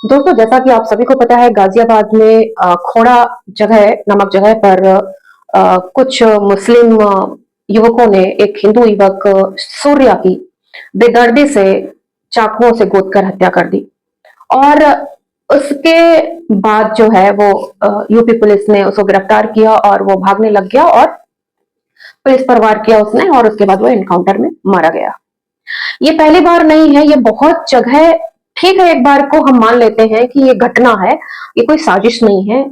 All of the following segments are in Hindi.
दोस्तों, जैसा कि आप सभी को पता है, गाजियाबाद में खोड़ा जगह नामक जगह पर कुछ मुस्लिम युवकों ने एक हिंदू युवक सूर्या की बेदर्दी से चाकुओं से गोदकर हत्या कर दी। और उसके बाद जो है वो यूपी पुलिस ने उसको गिरफ्तार किया और वो भागने लग गया और पुलिस पर वार किया उसने, और उसके बाद वो एनकाउंटर में मारा गया। ये पहली बार नहीं है, ये बहुत जगह। ठीक है, एक बार को हम मान लेते हैं कि ये घटना है, ये कोई साजिश नहीं है,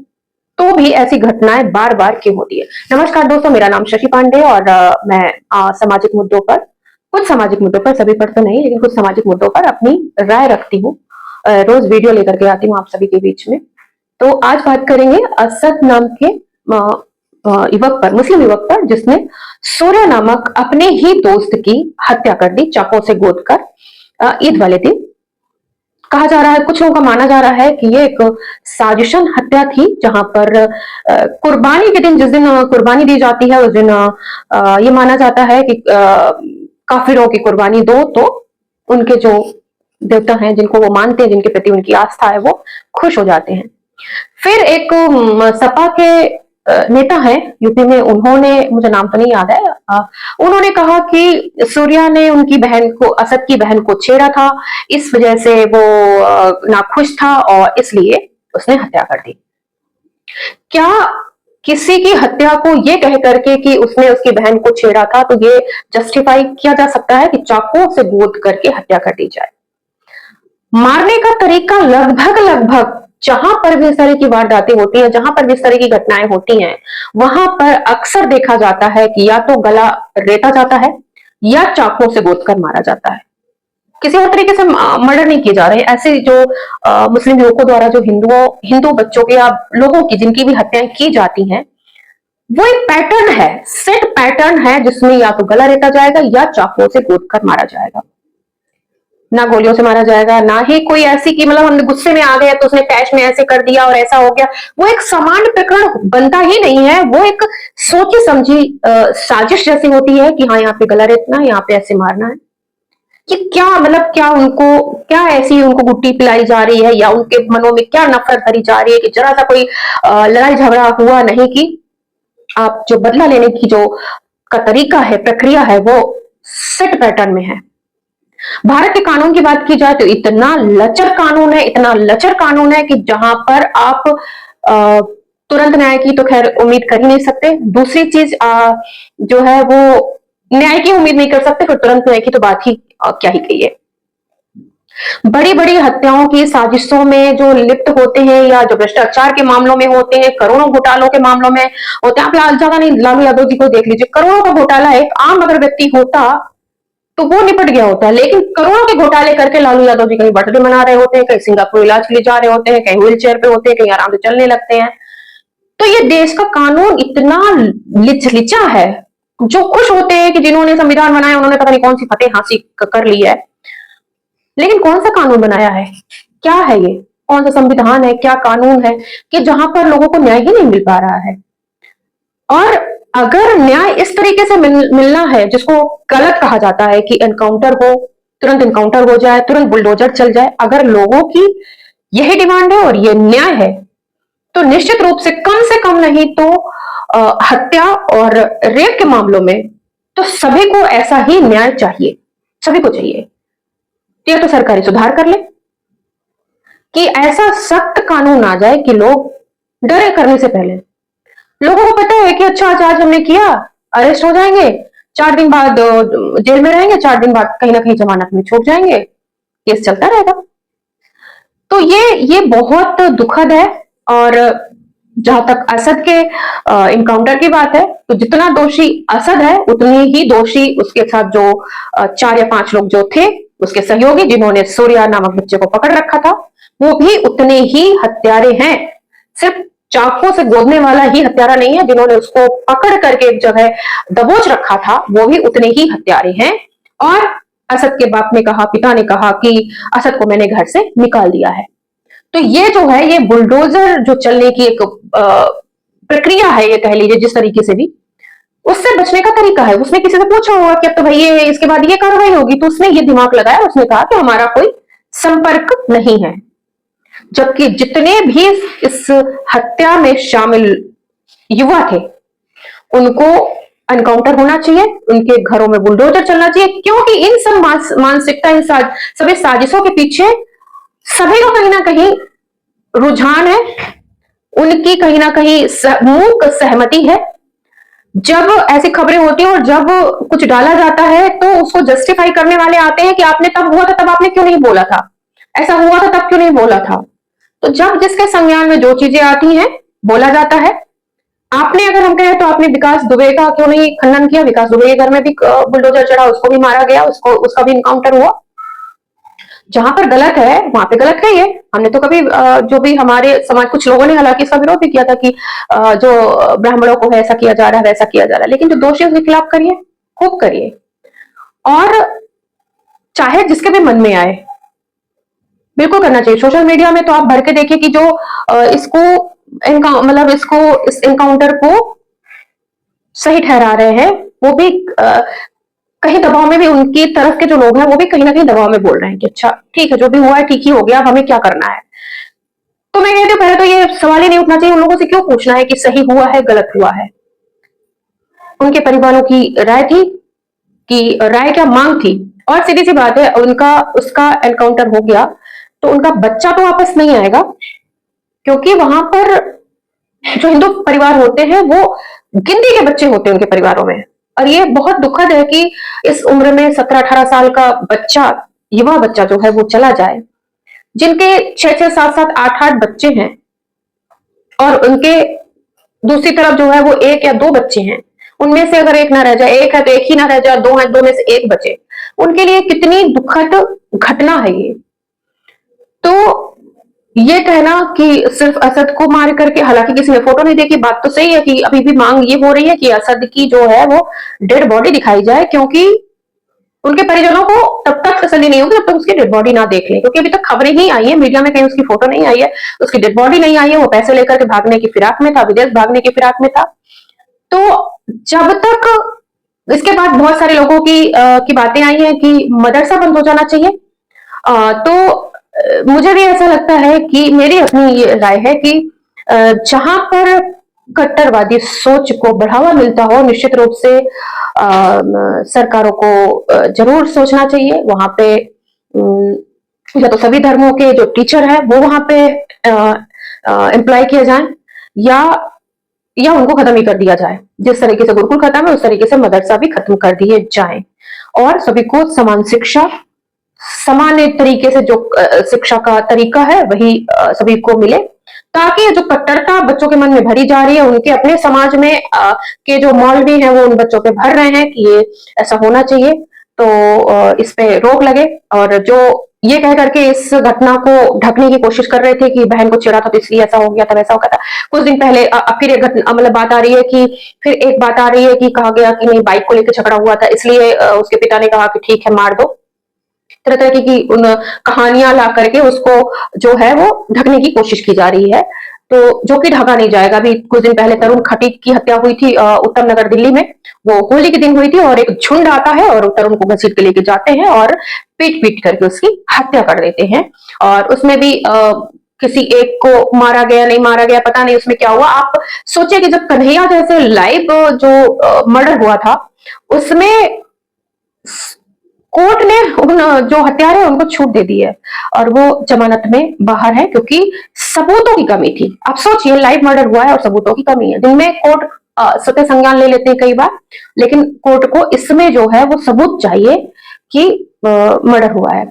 तो भी ऐसी घटनाएं बार बार क्यों होती है। नमस्कार दोस्तों, मेरा नाम शशि पांडे और मैं सामाजिक मुद्दों पर, कुछ सामाजिक मुद्दों पर, सभी पर तो नहीं लेकिन कुछ सामाजिक मुद्दों पर अपनी राय रखती हूँ। रोज वीडियो लेकर के आती हूँ आप सभी के बीच में। तो आज बात करेंगे असद नाम के युवक पर, मुस्लिम युवक पर, जिसने सूर्य नामक अपने ही दोस्त की हत्या कर दी चाकू से गोदकर ईद वाले दिन। कहा जा रहा है, कुछ लोगों का माना जा रहा है कि ये एक साजिशन हत्या थी, जहां पर कुर्बानी के दिन, जिस दिन कुर्बानी दी जाती है, उस दिन ये माना जाता है कि काफिरों की कुर्बानी दो तो उनके जो देवता हैं, जिनको वो मानते हैं, जिनके प्रति उनकी आस्था है, वो खुश हो जाते हैं। फिर एक सपा के नेता है यूपी में, उन्होंने, मुझे नाम तो नहीं याद है, उन्होंने कहा कि सूर्या ने उनकी बहन को, असद की बहन को छेड़ा था, इस वजह से वो नाखुश था और इसलिए उसने हत्या कर दी। क्या किसी की हत्या को ये कह करके कि उसने उसकी बहन को छेड़ा था, तो ये जस्टिफाई किया जा सकता है कि चाकू से गोद करके हत्या कर दी जाए? मारने का तरीका लगभग लगभग, जहां पर भी इस तरह की वारदातें होती हैं, जहां पर भी इस तरह की घटनाएं होती हैं, वहां पर अक्सर देखा जाता है कि या तो गला रेता जाता है या चाकुओं से गोदकर मारा जाता है। किसी और तरीके से मर्डर नहीं किए जा रहे। ऐसे जो मुस्लिम युवकों द्वारा जो हिंदू बच्चों के या लोगों की जिनकी भी हत्याएं की जाती हैं, वो एक पैटर्न है, सेट पैटर्न है, जिसमें या तो गला रेता जाएगा या चाकुओं से गोदकर मारा जाएगा। ना गोलियों से मारा जाएगा, ना ही कोई ऐसी कि मतलब हम गुस्से में आ गए तो उसने कैश में ऐसे कर दिया और ऐसा हो गया। वो एक सामान्य प्रकरण बनता ही नहीं है, वो एक सोची समझी साजिश जैसी होती है कि हाँ, यहाँ पे गला रेतना है, यहाँ पे ऐसे मारना है। कि क्या मतलब, क्या उनको, क्या ऐसी उनको गुट्टी पिलाई जा रही है, या उनके मनों में क्या नफरत भरी जा रही है कि जरा सा कोई लड़ाई झगड़ा हुआ नहीं, कि आप जो बदला लेने की जो का तरीका है, प्रक्रिया है, वो सेट पैटर्न में है। भारत के कानून की बात की जाए तो इतना लचर कानून है, इतना लचर कानून है कि जहां पर आप तुरंत न्याय की तो खैर उम्मीद कर ही नहीं सकते। दूसरी चीज जो है वो न्याय की उम्मीद नहीं कर सकते, फिर तुरंत न्याय की तो बात ही क्या ही कहिए। बड़ी बड़ी हत्याओं की साजिशों में जो लिप्त होते हैं, या जो भ्रष्टाचार के मामलों में होते हैं, करोड़ों घोटालों के मामलों में होते हैं, आप ज्यादा नहीं, लालू यादव जी को देख लीजिए। करोड़ों का घोटाला एक आम अगर व्यक्ति होता तो वो निपट गया होता है, लेकिन करोड़ों के घोटाले करके लालू यादव जी कहीं बर्थडे मना रहे होते हैं, कहीं सिंगापुर इलाज के लिए जा रहे होते हैं, कहीं व्हील चेयर पे होते हैं, कहीं आराम से चलने लगते हैं। तो ये देश का कानून इतना लिचा है। जो खुश होते हैं कि जिन्होंने संविधान बनाया उन्होंने पता नहीं कौन सी फतेह हासिल कर ली है, लेकिन कौन सा कानून बनाया है, क्या है ये, कौन सा संविधान है, क्या कानून है कि जहां पर लोगों को न्याय ही नहीं मिल पा रहा है। और अगर न्याय इस तरीके से मिलना है, जिसको गलत कहा जाता है कि एनकाउंटर हो, तुरंत एनकाउंटर हो जाए, तुरंत बुलडोजर चल जाए, अगर लोगों की यही डिमांड है और ये न्याय है, तो निश्चित रूप से कम नहीं तो हत्या और रेप के मामलों में तो सभी को ऐसा ही न्याय चाहिए, सभी को चाहिए। या तो सरकारी सुधार कर ले कि ऐसा सख्त कानून आ जाए कि लोग डरे करने से पहले। लोगों को पता है कि अच्छा, आज हमने किया, अरेस्ट हो जाएंगे, 4 दिन बाद जेल में रहेंगे, 4 दिन बाद कहीं ना कहीं जमानत में छूट जाएंगे, केस चलता रहेगा। तो ये बहुत दुखद है। और जहां तक असद के इनकाउंटर की बात है, तो जितना दोषी असद है उतनी ही दोषी उसके साथ जो 4 या 5 लोग जो थे, उसके सहयोगी, जिन्होंने सूर्या नामक बच्चे को पकड़ रखा था, वो भी उतने ही हत्यारे हैं। सिर्फ चाकू से गोदने वाला ही हत्यारा नहीं है, जिन्होंने उसको पकड़ करके एक जगह दबोच रखा था, वो भी उतने ही हत्यारे हैं। और असद के बाप ने कहा, पिता ने कहा कि असद को मैंने घर से निकाल दिया है। तो ये जो है, ये बुलडोजर जो चलने की एक प्रक्रिया है, ये कह लीजिए जिस तरीके से भी, उससे बचने का तरीका है। उसने किसी से पूछा होगा कि अब तो भाई ये इसके बाद ये कार्रवाई होगी, तो उसने ये दिमाग लगाया, उसने कहा कि हमारा कोई संपर्क नहीं है। जबकि जितने भी इस हत्या में शामिल युवा थे उनको एनकाउंटर होना चाहिए, उनके घरों में बुलडोजर चलना चाहिए, क्योंकि इन सब मानसिकता, इन सभी साजिशों के पीछे सभी का कहीं ना कहीं रुझान है, उनकी कहीं ना कहीं मूक सहमति है। जब ऐसी खबरें होती हैं और जब कुछ डाला जाता है तो उसको जस्टिफाई करने वाले आते हैं कि आपने तब हुआ था तब आपने क्यों नहीं बोला था, ऐसा हुआ था तब क्यों नहीं बोला था। तो जब जिसके संज्ञान में जो चीजें आती हैं बोला जाता है। आपने, अगर हम कहें तो आपने विकास दुबे का क्यों नहीं खंडन किया? विकास दुबे के घर में भी बुलडोजर चढ़ा, उसको भी मारा गया, उसका भी इनकाउंटर हुआ। जहां पर गलत है वहां पे गलत है। ये हमने तो कभी जो भी हमारे समाज, कुछ लोगों ने हालांकि इसका विरोध भी किया था कि जो ब्राह्मणों को है ऐसा किया जा रहा है वैसा किया जा रहा है, लेकिन जो दोषी है उसके खिलाफ करिए, खूब करिए, और चाहे जिसके भी मन में आए बिल्कुल करना चाहिए। सोशल मीडिया में तो आप भर के देखिए कि जो इसको मतलब इसको इस एनकाउंटर को सही ठहरा रहे हैं वो भी कहीं दबाव में भी, उनकी तरफ के जो लोग हैं वो भी कहीं ना कहीं दबाव में बोल रहे हैं कि अच्छा ठीक है जो भी हुआ है ठीक ही हो गया, अब हमें क्या करना है। तो मैं कहती हूँ पहले तो ये सवाल ही नहीं उठना चाहिए, उन लोगों से क्यों पूछना है कि सही हुआ है गलत हुआ है। उनके परिवारों की राय थी कि राय क्या, मांग थी, और सीधी सी बात है उनका उसका एनकाउंटर हो गया तो उनका बच्चा तो वापस नहीं आएगा, क्योंकि वहां पर जो हिंदू परिवार होते हैं वो गिनती के बच्चे होते हैं उनके परिवारों में। और ये बहुत दुखद है कि इस उम्र में 17-18 साल का बच्चा, युवा बच्चा जो है वो चला जाए, जिनके 6-6, 7-7, 8-8 बच्चे हैं, और उनके दूसरी तरफ जो है वो 1 या 2 बच्चे हैं, उनमें से अगर एक ना रह जाए, एक है तो एक ही ना रह जाए, 2 है 2 में से एक बचे, उनके लिए कितनी दुखद घटना है ये। तो ये कहना कि सिर्फ असद को मार करके, हालांकि किसी ने फोटो नहीं देखी, बात तो सही है कि अभी भी मांग ये हो रही है कि असद की जो है वो डेड बॉडी दिखाई जाए, क्योंकि उनके परिजनों को तब तक तसल्ली नहीं होगी जब तक उसकी डेड बॉडी ना देख लें, क्योंकि अभी तक खबरें ही आई है, मीडिया में कहीं उसकी फोटो नहीं आई है, उसकी डेड बॉडी नहीं आई है, वो पैसे लेकर के भागने की फिराक में था, विदेश भागने की फिराक में था। तो जब तक, इसके बाद बहुत सारे लोगों की बातें आई हैं कि मदरसा बंद हो जाना चाहिए। तो मुझे भी ऐसा लगता है कि मेरी अपनी ये राय है कि जहां पर कट्टरवादी सोच को बढ़ावा मिलता हो, निश्चित रूप से सरकारों को जरूर सोचना चाहिए। वहां पे या तो सभी धर्मों के जो टीचर है वो वहां पे एम्प्लॉय किए जाएं, या उनको खत्म ही कर दिया जाए। जिस तरीके से गुरुकुल खत्म है उस तरीके से मदरसा भी खत्म कर दिए जाएं, और सभी को समान शिक्षा, समान तरीके से जो शिक्षा का तरीका है वही सभी को मिले, ताकि जो कट्टरता बच्चों के मन में भरी जा रही है, उनके अपने समाज में के जो मौलवी हैं वो उन बच्चों पे भर रहे हैं कि ये ऐसा होना चाहिए, तो इस पे रोक लगे। और जो ये कह करके इस घटना को ढकने की कोशिश कर रहे थे कि बहन को छेड़ा था तो इसलिए ऐसा हो गया था वैसा हो गया था, कुछ दिन पहले फिर एक घटना, मतलब बात आ रही है कि फिर एक बात आ रही है कि कहा गया कि नहीं बाइक को लेकर झगड़ा हुआ था इसलिए उसके पिता ने कहा कि ठीक है मार दो। तरह तरह की उन कहानियां ला करके उसको जो है वो ढकने की कोशिश की जा रही है, तो जो कि ढका नहीं जाएगा। अभी कुछ दिन पहले तरुण खटीक की हत्या हुई थी उत्तम नगर दिल्ली में, वो होली के दिन हुई थी, और एक झुंड आता है और तरुण को घसीट के लेके जाते हैं और पीट पीट करके उसकी हत्या कर देते हैं। और उसमें भी किसी एक को मारा गया, नहीं मारा गया पता नहीं उसमें क्या हुआ। आप सोचिए कि जब कन्हैया जैसे लाइव जो मर्डर हुआ था उसमें कोर्ट ने उन जो हत्यारे हैं उनको छूट दे दी है, और वो जमानत में बाहर है क्योंकि सबूतों की कमी थी। आप सोचिए लाइव मर्डर हुआ है और सबूतों की कमी है, जिनमें कोर्ट सत्य संज्ञान ले लेते हैं कई बार, लेकिन कोर्ट को इसमें जो है वो सबूत चाहिए कि मर्डर हुआ है।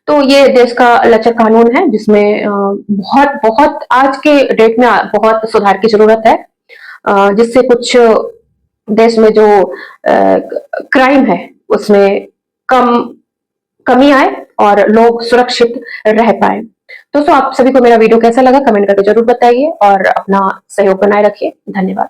तो ये देश का लचर कानून है जिसमें बहुत बहुत आज के डेट में बहुत सुधार की जरूरत है, जिससे कुछ देश में जो क्राइम है उसमें कम कमी आए और लोग सुरक्षित रह पाए। दोस्तों आप सभी को मेरा वीडियो कैसा लगा कमेंट करके जरूर बताइए, और अपना सहयोग बनाए रखिए। धन्यवाद।